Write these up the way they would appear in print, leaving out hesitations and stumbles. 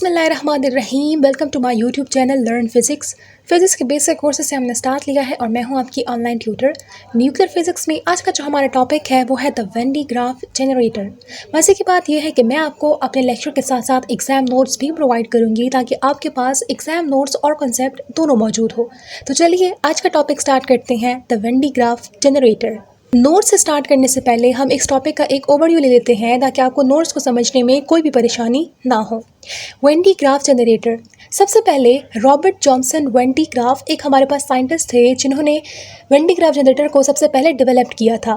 बिस्मिल्लाहिर्रहमानिर्रहीम। Welcome to my YouTube channel learn physics. Physics के basic courses से हमने स्टार्ट लिया है और मैं हूं आपकी ऑनलाइन ट्यूटर। न्यूक्लियर फिज़िक्स में आज का जो हमारा टॉपिक है वो है the when de Graaff generator. मज़े की बात यह है कि मैं आपको अपने लेक्चर के साथ साथ एग्ज़ाम नोट्स भी प्रोवाइड करूँगी ताकि आपके पास एग्ज़ाम नोट्स और कॉन्सेप्ट दोनों मौजूद हो। तो चलिए आज का टॉपिक स्टार्ट करते हैं, the when de Graaff generator. Notes से स्टार्ट करने से पहले हम इस टॉपिक का एक ओवरव्यू ले लेते हैं ताकि आपको नोट्स को समझने में कोई भी परेशानी ना हो। When de Graaff generator. सबसे पहले Robert Johnson when de graph एक हमारे पास साइंटिस्ट थे जिन्होंने वेन डी ग्राफ जनरेटर को सबसे पहले डेवलप किया था।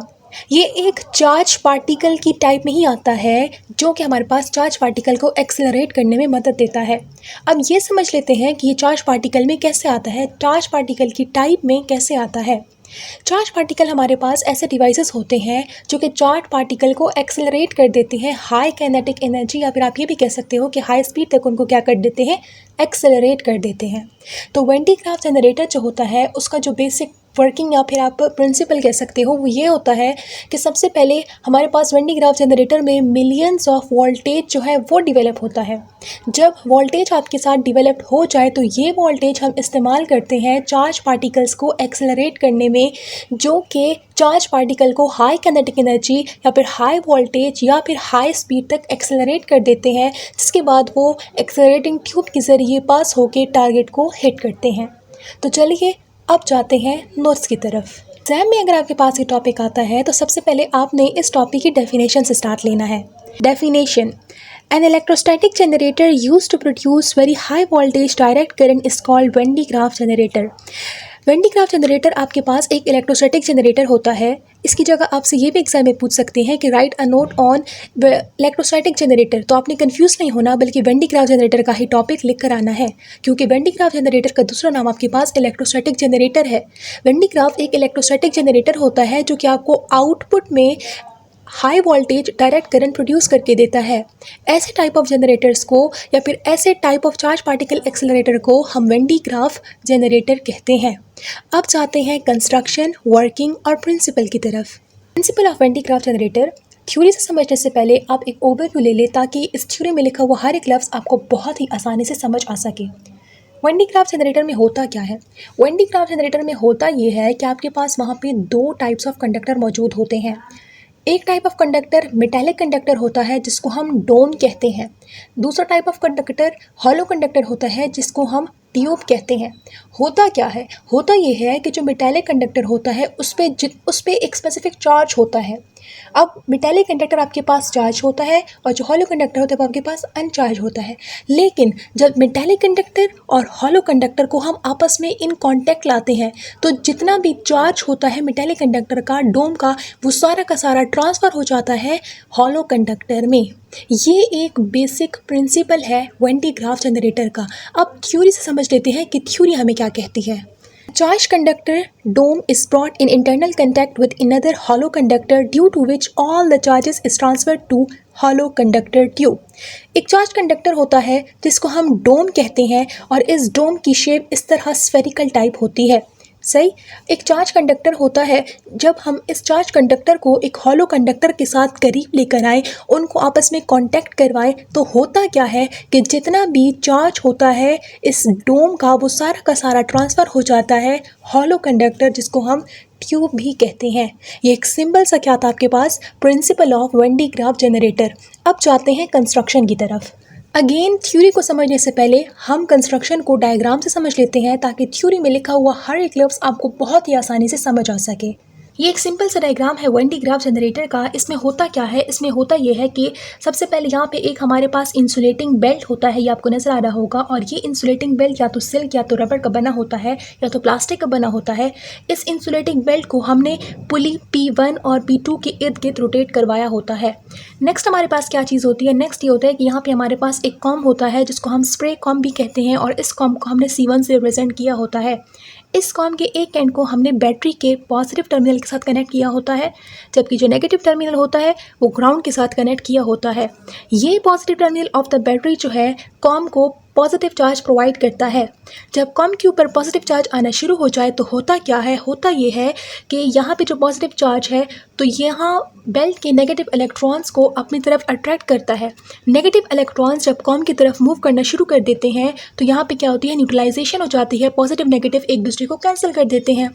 ये एक चार्ज पार्टिकल की टाइप में ही आता है जो कि हमारे पास चार्ज पार्टिकल को एक्सेलरेट करने में मदद देता है। अब ये समझ लेते हैं कि ये चार्ज पार्टिकल में कैसे आता है, चार्ज पार्टिकल की टाइप में कैसे आता है। चार्ज पार्टिकल हमारे पास ऐसे डिवाइसेस होते हैं जो कि चार्ज पार्टिकल को एक्सेलरेट कर देते हैं हाई काइनेटिक एनर्जी, या फिर आप ये भी कह सकते हो कि हाई स्पीड तक उनको क्या कर देते हैं, एक्सेलरेट कर देते हैं। तो वेन डी ग्राफ जनरेटर जो होता है उसका जो बेसिक वर्किंग या फिर आप प्रिंसिपल कह सकते हो वो ये होता है कि सबसे पहले हमारे पास वेन डी ग्राफ जनरेटर में मिलियंस ऑफ वोल्टेज जो है वो डिवेलप होता है। जब वोल्टेज आपके साथ डिवेलप हो जाए तो ये वोल्टेज हम इस्तेमाल करते हैं चार्ज पार्टिकल्स को एक्सेलरेट करने में, जो कि चार्ज पार्टिकल को हाई काइनेटिक एनर्जी या फिर हाई वोल्टेज या फिर हाई स्पीड तक एक्सेलरेट कर देते हैं, जिसके बाद वो एक्सेलरेटिंग ट्यूब के ज़रिए पास होकर टारगेट को हिट करते हैं। तो चलिए अब जाते हैं नोट्स की तरफ। एग्जाम में अगर आपके पास ये टॉपिक आता है तो सबसे पहले आपने इस टॉपिक की डेफिनेशन से स्टार्ट लेना है। Definition: An electrostatic generator used to produce very high voltage direct current is called Van de Graaff generator. When de Graaff generator आपके पास एक इलेक्ट्रोस्टैटिक जनरेटर होता है। इसकी जगह आपसे ये भी एग्जाम में पूछ सकते हैं कि right a note on electrostatic generator. तो आपने कंफ्यूज नहीं होना बल्कि वेन डी ग्राफ जनरेटर का ही टॉपिक लिख कर आना है, क्योंकि वेन डी ग्राफ जनरेटर का दूसरा नाम आपके पास इलेक्ट्रोस्टैटिक जनरेटर है। वेन डी ग्राफ एक इलेक्ट्रोस्टैटिक जनरेटर होता है जो कि आपको आउटपुट में high voltage direct current produce करके देता है। ऐसे टाइप ऑफ जनरेटर्स को या फिर ऐसे type of charge particle accelerator को हम वेन डी ग्राफ जनरेटर कहते हैं। अब जाते हैं कंस्ट्रक्शन, वर्किंग और प्रिंसिपल की तरफ। Principal of Van de Graaff generator. Theory से समझने से पहले आप एक ओवरव्यू ले लें ताकि इस थ्योरी में लिखा हुआ हर एक लफ्ज़ आपको बहुत ही आसानी से समझ आ सके। वेन डी ग्राफ जनरेटर में होता क्या है? वेन डी ग्राफ जनरेटर में होता ये है कि आपके पास वहाँ पे दो टाइप्स ऑफ कंडक्टर मौजूद होते हैं। एक type of conductor metallic conductor होता है जिसको हम डोम कहते हैं। दूसरा type of conductor hollow conductor होता है जिसको हम ट्यूब कहते हैं। होता क्या है? होता ये है कि जो मेटालिक कंडक्टर होता है उस पे एक स्पेसिफिक चार्ज होता है। अब मेटालिक कंडक्टर आपके पास चार्ज होता है और जो हॉलो कंडक्टर होता है वो आपके पास अनचार्ज होता है। लेकिन जब मेटालिक कंडक्टर और हॉलो कंडक्टर को हम आपस में इन कांटेक्ट लाते हैं तो जितना भी चार्ज होता है मेटालिक कंडक्टर का, डोम का, वो सारा का सारा ट्रांसफ़र हो जाता है हॉलो कंडक्टर में। ये एक बेसिक प्रिंसिपल है वेन डी ग्राफ जनरेटर का। अब थ्योरी से समझ लेते हैं कि थ्योरी हमें क्या कहती है। Charge conductor dome is brought in internal contact with another hollow conductor due to which all the charges is transferred to hollow conductor tube. एक चार्ज कंडक्टर होता है जिसको हम डोम कहते हैं और इस डोम की शेप इस तरह स्फेरिकल टाइप होती है। सही, एक चार्ज कंडक्टर होता है। जब हम इस चार्ज कंडक्टर को एक हॉलो कंडक्टर के साथ करीब लेकर आएँ, उनको आपस में कांटेक्ट करवाएं, तो होता क्या है कि जितना भी चार्ज होता है इस डोम का वो सारा का सारा ट्रांसफ़र हो जाता है हॉलो कंडक्टर, जिसको हम ट्यूब भी कहते हैं। ये एक सिंबल सा क्या था आपके पास, principle of Van de Graaff generator. अब जाते हैं कंस्ट्रक्शन की तरफ। अगेन थ्योरी को समझने से पहले हम कंस्ट्रक्शन को डायग्राम से समझ लेते हैं ताकि थ्योरी में लिखा हुआ हर एक लफ्ज़ आपको बहुत ही आसानी से समझ आ सके। ये एक सिंपल सा डायग्राम है वेन डी ग्राफ जनरेटर का। इसमें होता क्या है? इसमें होता ये है कि सबसे पहले यहाँ पे एक हमारे पास इंसुलेटिंग बेल्ट होता है, ये आपको नज़र आ रहा होगा, और ये इंसुलेटिंग बेल्ट या तो सिल्क या तो रबर का बना होता है या तो प्लास्टिक का बना होता है। इस इंसुलेटिंग बेल्ट को हमने पुली P1 और P2 के इर्द गिर्द रोटेट करवाया होता है। नेक्स्ट हमारे पास क्या चीज़ होती है? नेक्स्ट ये होता है कि यहाँ पे हमारे पास एक कॉम होता है जिसको हम स्प्रे कॉम भी कहते हैं, और इस कॉम को हमने C1 से रिप्रेजेंट किया होता है। इस कॉम के एक एंड को हमने बैटरी के पॉजिटिव टर्मिनल के साथ कनेक्ट किया होता है, जबकि जो नेगेटिव टर्मिनल होता है वो ग्राउंड के साथ कनेक्ट किया होता है। ये positive terminal of the battery जो है कॉम को पॉजिटिव चार्ज प्रोवाइड करता है। जब कॉम के ऊपर पॉजिटिव चार्ज आना शुरू हो जाए तो होता क्या है, होता ये है कि यहाँ पे जो पॉजिटिव चार्ज है तो यहाँ बेल्ट के नेगेटिव इलेक्ट्रॉन्स को अपनी तरफ अट्रैक्ट करता है। नेगेटिव इलेक्ट्रॉन्स जब कॉम की तरफ मूव करना शुरू कर देते हैं तो यहाँ पे क्या होती है, न्यूट्रलाइजेशन हो जाती है, पॉजिटिव नेगेटिव एक दूसरे को कैंसिल कर देते हैं।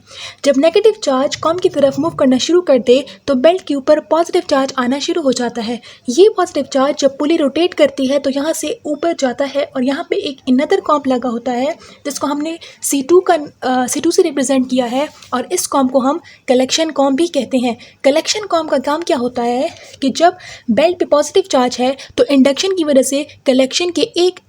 जब नेगेटिव चार्ज कॉम की तरफ मूव करना शुरू कर दे तो बेल्ट के ऊपर पॉजिटिव चार्ज आना शुरू हो जाता है। ये पॉजिटिव चार्ज जब पुली रोटेट करती है तो यहाँ से ऊपर जाता है और यहाँ पे एक इनअदर कॉम्प लगा होता है जिसको हमने C2 से रिप्रेजेंट किया है और इस कॉम्प को हम कलेक्शन कॉम्प भी कहते हैं। कलेक्शन कॉम्प का काम क्या होता है कि जब बेल्ट पे पॉजिटिव चार्ज है तो इंडक्शन की वजह से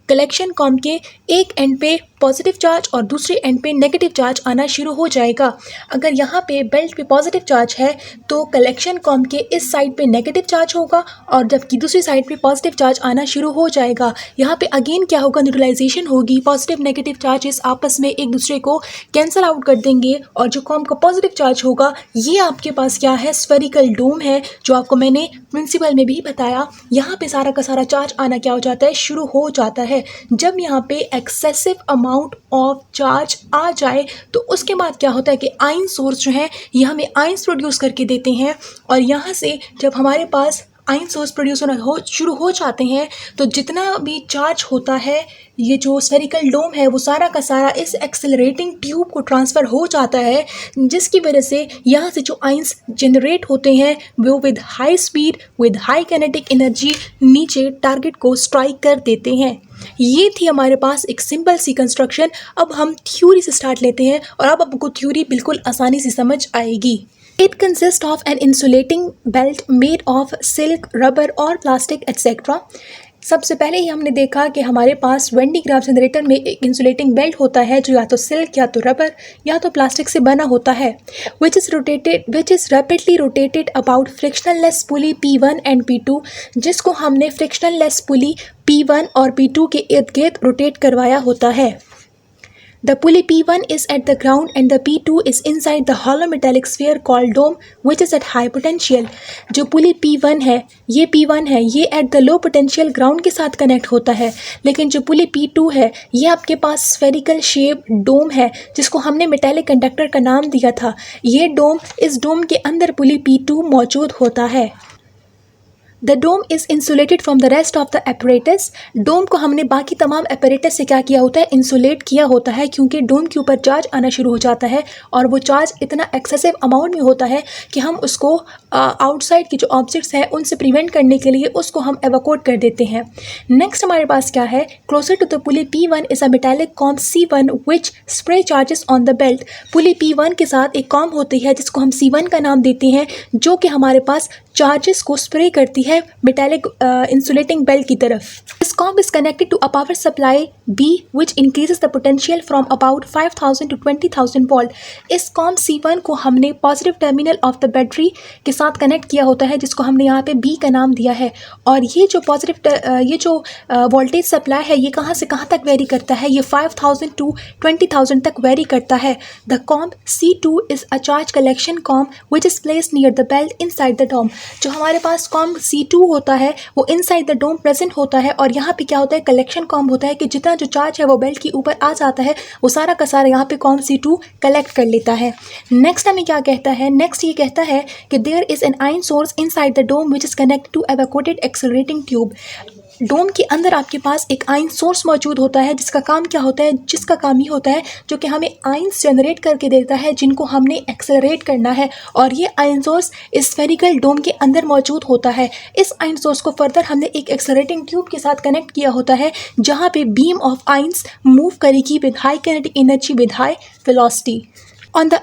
कलेक्शन कॉम्प के एक एंड पे पॉजिटिव चार्ज और दूसरे एंड पे नेगेटिव चार्ज आना शुरू हो जाएगा। अगर यहाँ पे बेल्ट पे पॉजिटिव चार्ज है तो कलेक्शन कॉम्प के इस साइड पे नेगेटिव चार्ज होगा और जबकि दूसरी साइड पे पॉजिटिव चार्ज आना शुरू हो जाएगा। यहाँ पे अगेन क्या होगा, न्यूट्रलाइजेशन होगी, पॉजिटिव नेगेटिव चार्जेस आपस में एक दूसरे को कैंसिल आउट कर देंगे और जो कॉम्प का पॉजिटिव चार्ज होगा ये आपके पास क्या है, स्फेरिकल डोम है, जो आपको मैंने प्रिंसिपल में भी बताया। यहाँ पे सारा का सारा चार्ज आना क्या हो जाता है, शुरू हो जाता है। जब यहाँ पे एक्सेसिव अमाउंट ऑफ चार्ज आ जाए तो उसके बाद क्या होता है कि आयन सोर्स जो है ये हमें आयंस प्रोड्यूस करके देते हैं और यहाँ से जब हमारे पास आयन सोर्स प्रोड्यूस होना शुरू हो जाते हैं तो जितना भी चार्ज होता है, ये जो स्फेरिकल डोम है वो सारा का सारा इस एक्सेलरेटिंग ट्यूब को ट्रांसफ़र हो जाता है, जिसकी वजह से यहाँ से जो आयंस जनरेट होते हैं वो with high speed with high kinetic energy नीचे टारगेट को स्ट्राइक कर देते हैं। ये थी हमारे पास एक सिंपल सी कंस्ट्रक्शन। अब हम थ्योरी से स्टार्ट लेते हैं और अब आपको थ्योरी बिल्कुल आसानी से समझ आएगी। It consists of an insulating belt made of silk, rubber और plastic etc. सबसे पहले ही हमने देखा कि हमारे पास वेंडी ग्राफ जनरेटर में एक इंसुलेटिंग बेल्ट होता है जो या तो सिल्क या तो रबर या तो प्लास्टिक से बना होता है, which is rapidly rotated about frictionless pulley P1 and P2, जिसको हमने frictionless pulley P1 और P2 के इर्द गिर्द रोटेट करवाया होता है। The pulley P1 is at the ground and the P2 is inside the hollow metallic sphere called dome, which is at high potential. जो पुली P1 है ये at the low potential ground के साथ कनेक्ट होता है, लेकिन जो पुली P2 है ये आपके पास spherical shape डोम है जिसको हमने मेटालिक कंडक्टर का नाम दिया था। इस डोम के अंदर पुली P2 मौजूद होता है। The dome is insulated from the rest of the apparatus. डोम को हमने बाकी तमाम apparatus से क्या किया होता है, इंसुलेट किया होता है, क्योंकि डोम के ऊपर चार्ज आना शुरू हो जाता है और वो चार्ज इतना एक्सेसिव अमाउंट में होता है कि हम उसको आउटसाइड के जो ऑब्जेक्ट्स हैं उनसे प्रिवेंट करने के लिए उसको हम एवोकोट कर देते हैं। नेक्स्ट हमारे पास क्या है, closer to the pulley P1 is a metallic comb C1 which spray charges on the belt. Pulley P1 के साथ एक कॉम्प होती है जिसको हम C1 का नाम देते हैं, जो कि हमारे पास चार्जेस को स्प्रे करती है मेटालिक इंसुलेटिंग बेल्ट की तरफ। This comb is connected to a power supply B which increases the potential from about 5000 to 20000 volt. इस कॉम्प C1 को हमने positive terminal of the battery के साथ कनेक्ट किया होता है जिसको हमने यहाँ पे B का नाम दिया है। और ये जो वोल्टेज सप्लाई है ये कहाँ से कहाँ तक वेरी करता है, ये 5000 to 20000 तक वेरी करता है। The comb C2 is a charge collection comb which is placed near the belt inside the dome. जो हमारे पास कॉम्प C2 होता है वो इनसाइड द डोम प्रेजेंट होता है और यहाँ पे क्या होता है, कलेक्शन कॉम्प होता है कि जितना जो चार्ज है वो बेल्ट के ऊपर आ जाता है वो सारा का सारा यहाँ पे कॉम्प C2 कलेक्ट कर लेता है। नेक्स्ट हमें क्या कहता है, नेक्स्ट ये कहता है कि there is an ion source inside the dome which is connected to evacuated accelerating tube. Dome के अंदर आपके पास एक आयन सोर्स मौजूद होता है जिसका काम क्या होता है, जिसका काम ही होता है जो कि हमें आयंस जनरेट करके देता है जिनको हमने एक्सेलरेट करना है, और ये आयन सोर्स इस स्फेरिकल डोम के अंदर मौजूद होता है। इस आयन सोर्स को फर्दर हमने एक एक्सेलरेटिंग ट्यूब के साथ कनेक्ट किया होता है जहाँ पे बीम ऑफ आयंस मूव करेगी with high kinetic energy with high velocity. On the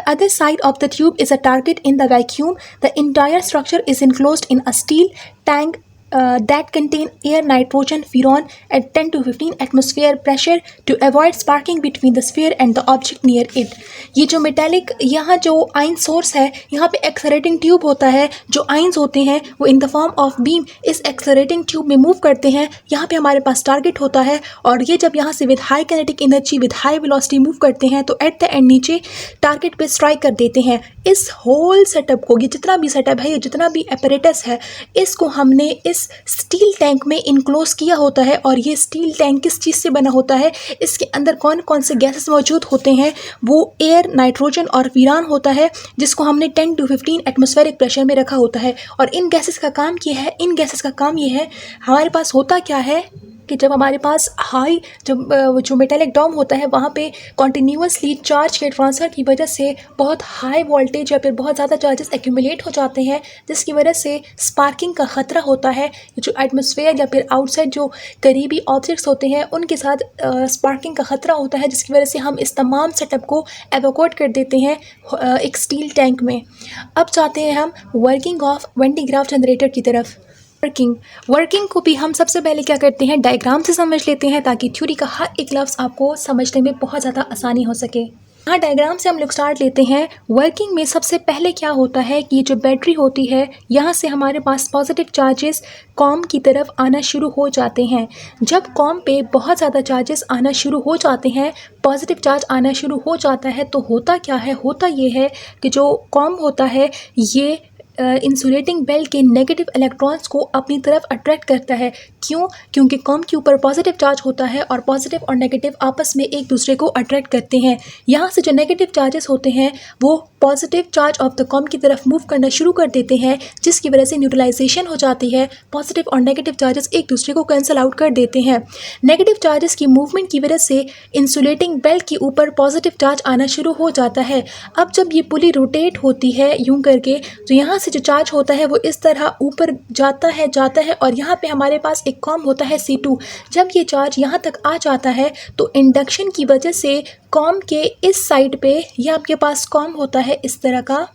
other side of the tube is a target in the vacuum. The entire structure is enclosed in a steel tank that contain air, nitrogen, furan at 10 to 15 atmosphere pressure to avoid sparking between the sphere and the object near it. ये जो metallic यहाँ जो ion source है यहाँ पे accelerating tube होता है, जो आयंस होते हैं वो in the form of beam इस एक्सेलरेटिंग ट्यूब में मूव करते हैं। यहाँ पे हमारे पास टारगेट होता है और ये जब यहाँ से with high kinetic energy with high velocity move करते हैं तो एट द एंड नीचे टारगेट पे स्ट्राइक कर देते हैं। इस होल सेटअप को, ये जितना भी सेटअप है, ये जितना भी एपरेटस है, इसको हमने इस स्टील टैंक में इनक्लोज किया होता है। और ये स्टील टैंक किस चीज़ से बना होता है, इसके अंदर कौन कौन से गैसेस मौजूद होते हैं, वो एयर, नाइट्रोजन और वीरान होता है, जिसको हमने 10 to 15 एटमॉस्फेरिक प्रेशर में रखा होता है। और इन गैसेस का काम ये है, हमारे पास होता क्या है कि जब हमारे पास हाई जो मेटेलिक डोम होता है वहाँ पे कॉन्टीन्यूसली चार्ज के ट्रांसफ़र की वजह से बहुत हाई वोल्टेज या फिर बहुत ज़्यादा चार्जेस एक्यूमुलेट हो जाते हैं, जिसकी वजह से स्पार्किंग का ख़तरा होता है। जो एटमॉस्फेयर या फिर आउटसाइड जो करीबी ऑब्जेक्ट्स होते हैं उनके साथ स्पार्किंग का ख़तरा होता है, जिसकी वजह से हम इस तमाम सेटअप को एवोक्यूएट कर देते हैं एक स्टील टैंक में। अब चाहते हैं हम working of Van de Graaff generator की तरफ। वर्किंग को भी हम सबसे पहले क्या करते हैं, डायग्राम से समझ लेते हैं, ताकि थ्योरी का हर एक लफ्ज़ आपको समझने में बहुत ज़्यादा आसानी हो सके। यहाँ डायग्राम से हम लोग स्टार्ट लेते हैं। वर्किंग में सबसे पहले क्या होता है कि ये जो बैटरी होती है, यहाँ से हमारे पास पॉजिटिव चार्जेस कॉम की तरफ आना शुरू हो जाते हैं। जब कॉम पे बहुत ज़्यादा चार्जेस आना शुरू हो जाते हैं, पॉजिटिव चार्ज आना शुरू हो जाता है, तो होता क्या है, होता ये है कि जो कॉम होता है ये इंसुलेटिंग बेल्ट के नेगेटिव इलेक्ट्रॉन्स को अपनी तरफ अट्रैक्ट करता है। क्यों? क्योंकि कॉम के ऊपर पॉजिटिव चार्ज होता है और पॉजिटिव और नेगेटिव आपस में एक दूसरे को अट्रैक्ट करते हैं। यहाँ से जो नेगेटिव चार्जेस होते हैं वो positive charge of the com की तरफ मूव करना शुरू कर देते हैं, जिसकी वजह से न्यूट्रलाइजेशन हो जाती है। पॉजिटिव और नेगेटिव चार्जेस एक दूसरे को कैंसिल आउट कर देते हैं। नेगेटिव चार्जेस की मूवमेंट की वजह से इंसुलेटिंग बेल्ट के ऊपर पॉजिटिव चार्ज आना शुरू हो जाता है। अब जब ये पुली रोटेट होती है यूं करके, तो यहाँ से जो चार्ज होता है वो इस तरह ऊपर जाता है और यहाँ पे हमारे पास एक कॉम होता है C2। जब ये चार्ज यहाँ तक आ जाता है तो इंडक्शन की वजह से कॉम के इस साइड पे ये आपके पास कॉम होता है इस तरह का,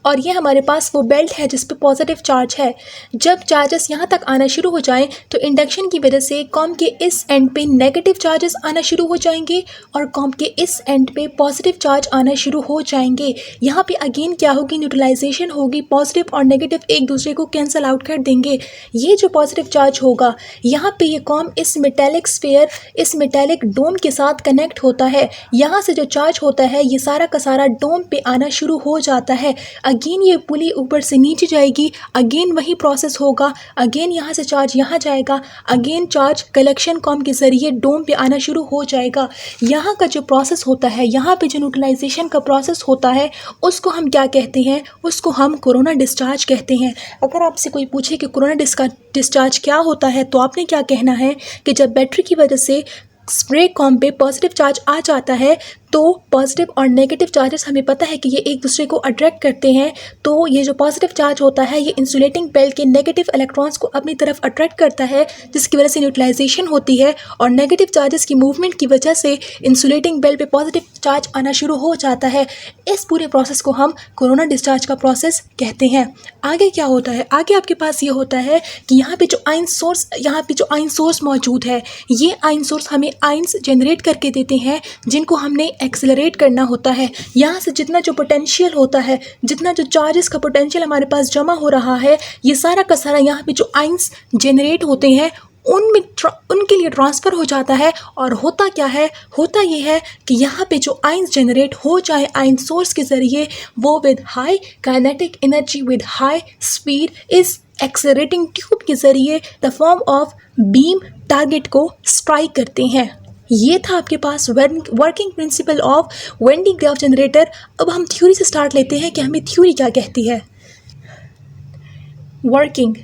और ये हमारे पास वो बेल्ट है जिस पे पॉजिटिव चार्ज है। जब चार्जेस यहाँ तक आना शुरू हो जाएं तो इंडक्शन की वजह से कॉम के इस एंड पे नेगेटिव चार्जेस आना शुरू हो जाएंगे और कॉम के इस एंड पे पॉजिटिव चार्ज आना शुरू हो जाएंगे। यहाँ पे अगेन क्या होगी, न्यूट्रलाइजेशन होगी, पॉजिटिव और नेगेटिव एक दूसरे को कैंसिल आउट कर देंगे। ये जो पॉजिटिव चार्ज होगा यहाँ पे ये कॉम इस मेटेलिक स्फीयर, इस मेटेलिक डोम के साथ कनेक्ट होता है। यहाँ से जो चार्ज होता है ये सारा का सारा डोम पे आना शुरू हो जाता है। अगेन ये पुली ऊपर से नीचे जाएगी, अगेन वही प्रोसेस होगा, अगेन यहाँ से चार्ज यहाँ जाएगा, अगेन चार्ज कलेक्शन कॉम के ज़रिए डोम पे आना शुरू हो जाएगा। यहाँ का जो प्रोसेस होता है, यहाँ पे जो न्यूट्रलाइजेशन का प्रोसेस होता है, उसको हम क्या कहते हैं, उसको हम कोरोना डिस्चार्ज कहते हैं। अगर आपसे कोई पूछे कि कोरोना डिस्चार्ज क्या होता है, तो आपने क्या कहना है कि जब बैटरी की वजह से स्प्रे कॉम पे पॉजिटिव चार्ज आ जाता है तो पॉजिटिव और नेगेटिव चार्जेस हमें पता है कि ये एक दूसरे को अट्रैक्ट करते हैं। तो ये जो पॉजिटिव चार्ज होता है ये इंसुलेटिंग बेल्ट के नेगेटिव इलेक्ट्रॉन्स को अपनी तरफ अट्रैक्ट करता है, जिसकी वजह से न्यूट्रलाइजेशन होती है और नेगेटिव चार्जेस की मूवमेंट की वजह से इंसुलेटिंग बेल्ट पे पॉजिटिव चार्ज आना शुरू हो जाता है। इस पूरे प्रोसेस को हम कोरोना डिस्चार्ज का प्रोसेस कहते हैं। आगे क्या होता है, आगे आपके पास ये होता है कि यहाँ पे जो आयन सोर्स मौजूद है, ये आयन सोर्स हमें आयन्स जनरेट करके देते हैं, जिनको हमने एक्सेलरेट करना होता है। यहाँ से जितना जो पोटेंशियल होता है, जितना जो चार्जेस का पोटेंशियल हमारे पास जमा हो रहा है, ये सारा का सारा यहाँ पे जो आयन्स जनरेट होते हैं उनके लिए ट्रांसफ़र हो जाता है। और होता क्या है, होता ये है कि यहाँ पे जो आयन्स जनरेट हो जाए आयन सोर्स के ज़रिए, वो with high kinetic energy, with high speed इस एक्सेलरेटिंग ट्यूब के ज़रिए the form of beam target को स्ट्राइक करते हैं। ये था आपके पास working principle of Van de Graaff generator. अब हम थ्योरी से स्टार्ट लेते हैं कि हमें थ्योरी क्या कहती है। Working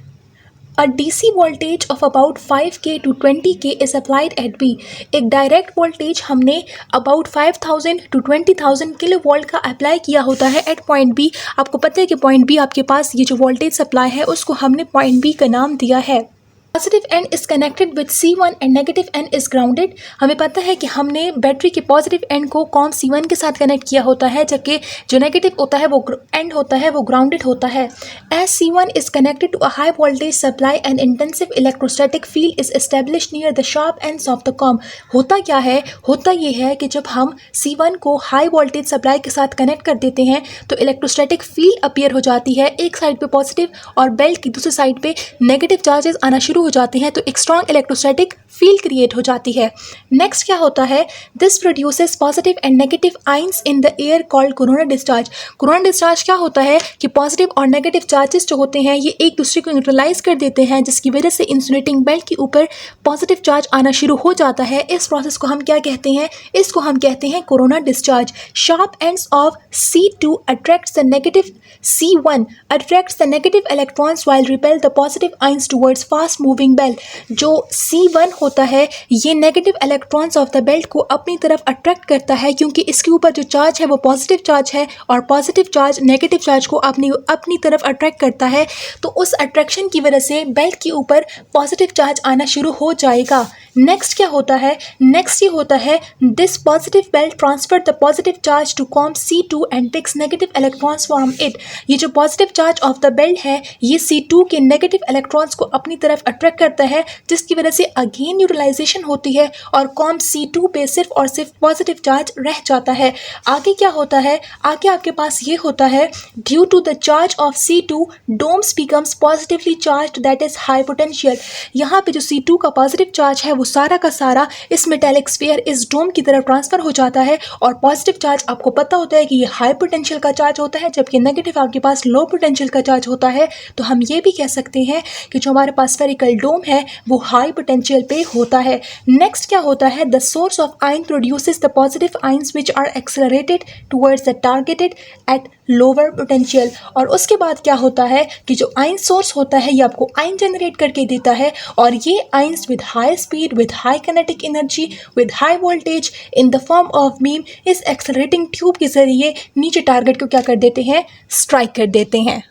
A DC voltage of about 5K to 20K is applied at B. एक डायरेक्ट वोल्टेज हमने about 5000 to 20,000 किलो वोल्ट का अप्लाई किया होता है एट पॉइंट बी। आपको पता है कि पॉइंट बी आपके पास ये जो वोल्टेज सप्लाई है उसको हमने पॉइंट बी का नाम दिया है। Positive and is connected with C1 and negative and is grounded. हमें पता है कि हमने बैटरी के पॉजिटिव एंड को कॉम C1 के साथ कनेक्ट किया होता है, जबकि जो नेगेटिव होता है वो एंड होता है वो ग्राउंडेड होता है। As C1 is connected to a high voltage supply and intensive electrostatic field is establish near the sharp ends of the comb. होता क्या है, होता ये है कि जब हम C1 को हाई वोल्टेज सप्लाई के साथ कनेक्ट कर देते हैं तो इलेक्ट्रोस्टैटिक फील्ड अपीयर हो जाती है। एक साइड पे पॉजिटिव और बेल्ट की दूसरी साइड पे नेगेटिव चार्जेस आना शुरू हो जाते हैं तो एक स्ट्रॉन्ग इलेक्ट्रोस्टैटिक फील्ड क्रिएट हो जाती है। नेक्स्ट क्या होता है, this produces positive and negative ions in the air called corona discharge. Corona discharge क्या होता है कि पॉजिटिव और नेगेटिव चार्जेस जो होते हैं ये एक दूसरे को न्यूट्रलाइज कर देते हैं, जिसकी वजह से इंसुलेटिंग बेल्ट के ऊपर पॉजिटिव चार्ज आना शुरू हो जाता है। इस प्रोसेस को हम क्या कहते हैं, इसको हम कहते हैं corona discharge. Sharp ends of C2 attracts the negative C1 attracts the negative electrons while repel the positive ions towards fast moving belt। जो C1 होता है ये negative electrons of the belt को अपनी तरफ अट्रैक्ट करता है, क्योंकि इसके ऊपर जो चार्ज है वो पॉजिटिव चार्ज है और पॉजिटिव चार्ज नेगेटिव चार्ज को अपनी तरफ अट्रैक्ट करता है। तो उस अट्रैक्शन की वजह से बेल्ट के ऊपर पॉजिटिव चार्ज आना शुरू हो जाएगा। नेक्स्ट क्या होता है, नेक्स्ट ये होता है this positive belt transfer the positive charge to comb C2 and takes negative electrons from it. ये जो positive charge of the belt है ये C2 के नेगेटिव इलेक्ट्रॉन्स को अपनी तरफ अट्रैक्ट करता है, जिसकी वजह से अगेन न्यूट्रलाइजेशन होती है और कॉम C2 पे सिर्फ और सिर्फ पॉजिटिव चार्ज रह जाता है। आगे क्या होता है, आगे आपके पास ये होता है due to the charge of C2 domes becomes positively charge that is high potential. यहाँ पे जो C2 का पॉजिटिव चार्ज है वो सारा का सारा इस मेटेलिक स्फीयर इस डोम की तरफ ट्रांसफर हो जाता है और पॉजिटिव चार्ज आपको पता होता है कि ये हाई पोटेंशियल का चार्ज होता है, जबकि नेगेटिव आपके पास लो पोटेंशियल का चार्ज होता है। तो हम ये भी कह सकते हैं कि जो हमारे पास स्फेरिकल डोम है वो हाई पोटेंशियल पे होता है। नेक्स्ट क्या होता है, the source of ion produces the positive ions which are accelerated towards the targeted at lower potential. और उसके बाद क्या होता है कि जो आयन सोर्स होता है ये आपको आयन जनरेट करके देता है और ये ions with high speed with high kinetic energy with high voltage in the form of beam इस एक्सेलरेटिंग ट्यूब के जरिए नीचे टारगेट को क्या कर देते हैं, स्ट्राइक कर देते हैं।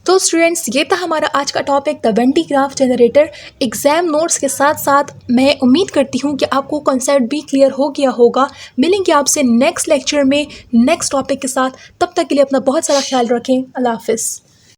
तो स्टूडेंट्स ये था हमारा आज का topic the when de Graaff generator. Exam notes के साथ साथ मैं उम्मीद करती हूँ कि आपको कॉन्सेप्ट भी क्लियर हो गया होगा। मिलेंगे आपसे नेक्स्ट लेक्चर में नेक्स्ट टॉपिक के साथ, तब तक के लिए अपना बहुत सारा ख्याल रखें। अल्लाह हाफिज़।